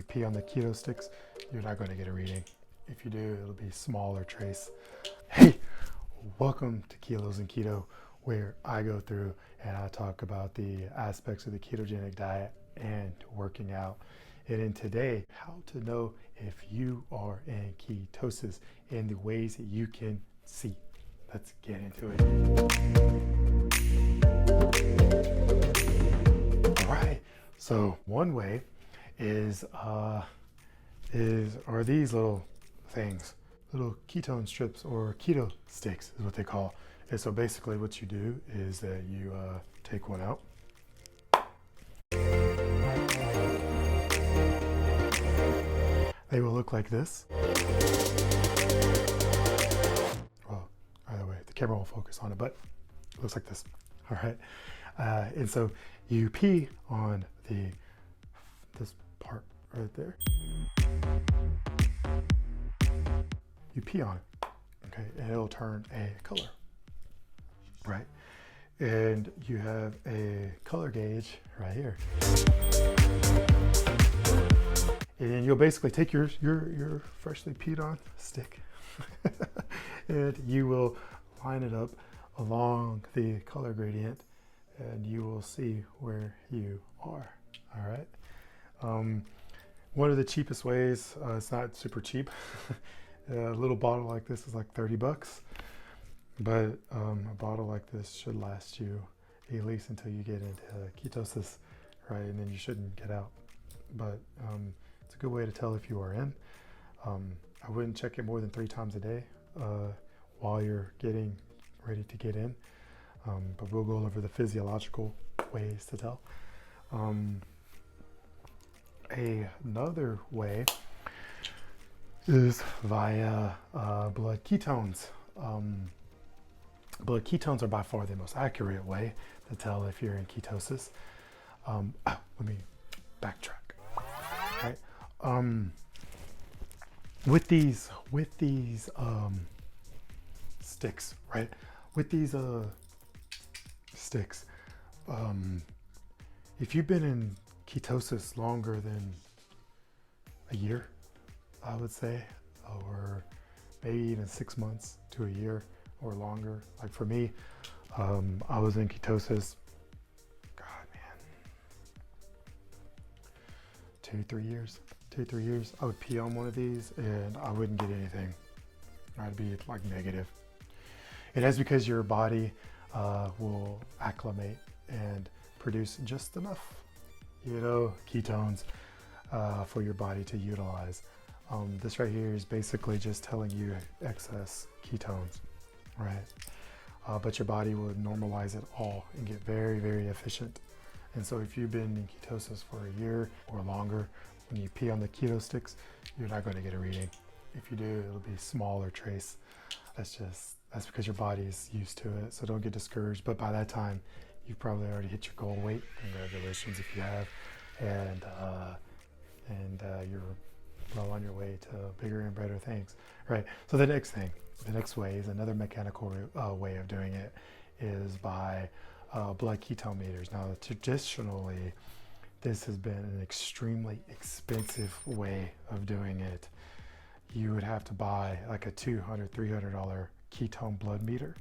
pee on the Keto Styx, you're not going to get a reading. If you do, it'll be small or trace. Hey, welcome to Kilos and Keto, where I go through and I talk about the aspects of the ketogenic diet and working out. And in today, how to know if you are in ketosis and the ways that you can see. Let's get into it. All right. So one way are these little things, little ketone strips, or Keto Styx is what they call. And so basically what you do is that you take one out. They will look like this. Well, either way, the camera won't focus on it, but it looks like this. All right. And so you pee on this part right there. You pee on it, okay, and it'll turn a color, right? And you have a color gauge right here. And then you'll basically take your freshly peed on stick and you will line it up along the color gradient and you will see where you are. All right. One of the cheapest ways, it's not super cheap. A little bottle like this is like 30 bucks, but a bottle like this should last you at least until you get into ketosis, right? And then you shouldn't get out. But it's a good way to tell if you are in. I wouldn't check it more than 3 times a day while you're getting ready to get in. But we'll go over the physiological ways to tell. Another way is via blood ketones. Blood ketones are by far the most accurate way to tell if you're in ketosis. Let me backtrack. Right? With these sticks, right? With these sticks, if you've been in ketosis longer than a year, I would say, or maybe even 6 months to a year or longer. Like for me, I was in ketosis, God, man, 2-3 years. 2-3 years. I would pee on one of these and I wouldn't get anything. I'd be like negative. And that's because your body will acclimate and produce just enough, ketones for your body to utilize. This right here is basically just telling you excess ketones, right? But your body will normalize it all and get very, very efficient. And so if you've been in ketosis for a year or longer, when you pee on the Keto Styx, you're not going to get a reading. If you do, it'll be small or trace. That's because your body is used to it. So don't get discouraged. But by that time, you've probably already hit your goal weight. Congratulations if you have. And you're well on your way to bigger and better things, right? So the next way is another mechanical way of doing it is by blood ketone meters. Now, traditionally, this has been an extremely expensive way of doing it. You would have to buy like a $200, $300 ketone blood meter.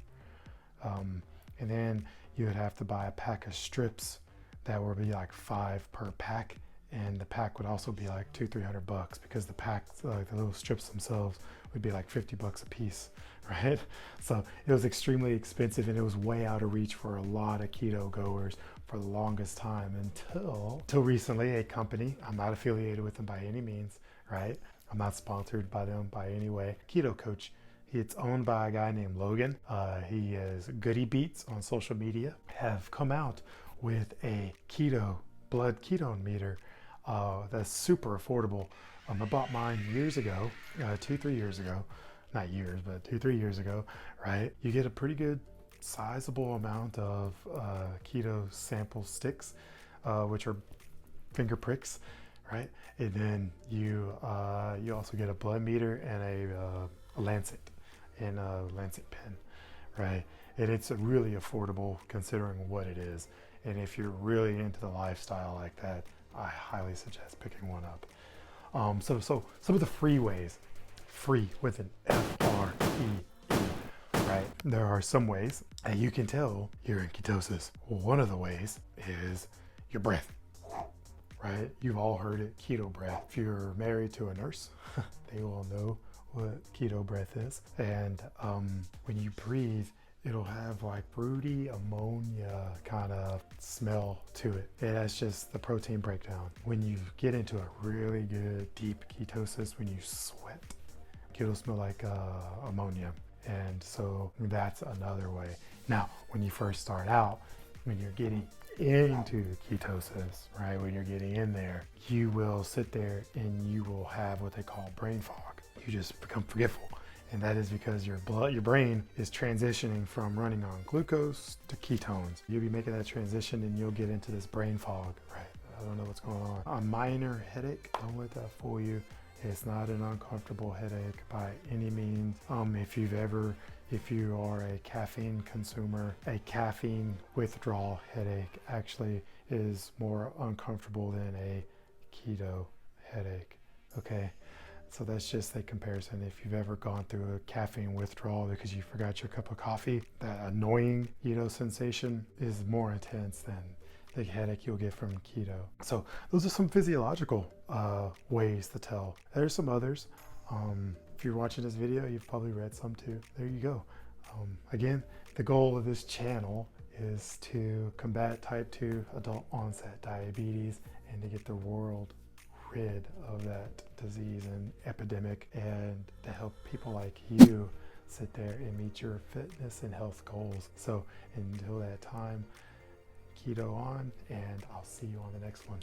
And then you would have to buy a pack of strips that would be like 5 per pack. And the pack would also be like $200-300 because the packs, the little strips themselves, would be like $50 a piece, right? So it was extremely expensive and it was way out of reach for a lot of keto goers for the longest time until recently. A company, I'm not affiliated with them by any means, right? I'm not sponsored by them by any way. Keto Coach. It's owned by a guy named Logan. He is Goody Beats on social media. Have come out with a blood ketone meter. That's super affordable. I bought mine years ago, 2-3 years ago, not years, but 2-3 years ago, right? You get a pretty good sizable amount of keto sample sticks, which are finger pricks, right? And then you also get a blood meter and a lancet and a lancet pen, right? And it's really affordable considering what it is. And if you're really into the lifestyle like that, I highly suggest picking one up. So some of the free ways, free with an F-R-E-E, right? There are some ways that you can tell you're in ketosis. One of the ways is your breath, right? You've all heard it, keto breath. If you're married to a nurse, they will know what keto breath is. And when you breathe, it'll have like fruity ammonia kind of smell to it. And that's just the protein breakdown. When you get into a really good deep ketosis, when you sweat, it'll smell like ammonia. And so that's another way. Now, when you first start out, when you're getting into ketosis, right, when you're getting in there, you will sit there and you will have what they call brain fog. You just become forgetful. And that is because your brain is transitioning from running on glucose to ketones. You'll be making that transition and you'll get into this brain fog, right? I don't know what's going on. A minor headache, don't let that fool you. It's not an uncomfortable headache by any means. If you are a caffeine consumer, a caffeine withdrawal headache actually is more uncomfortable than a keto headache, okay? So that's just a comparison. If you've ever gone through a caffeine withdrawal because you forgot your cup of coffee, that annoying sensation is more intense than the headache you'll get from keto. So those are some physiological ways to tell. There's some others. If you're watching this video, you've probably read some too. There you go. Again, the goal of this channel is to combat type 2 adult onset diabetes and to get the world rid of that disease and epidemic, and to help people like you sit there and meet your fitness and health goals. So until that time, keto on, and I'll see you on the next one.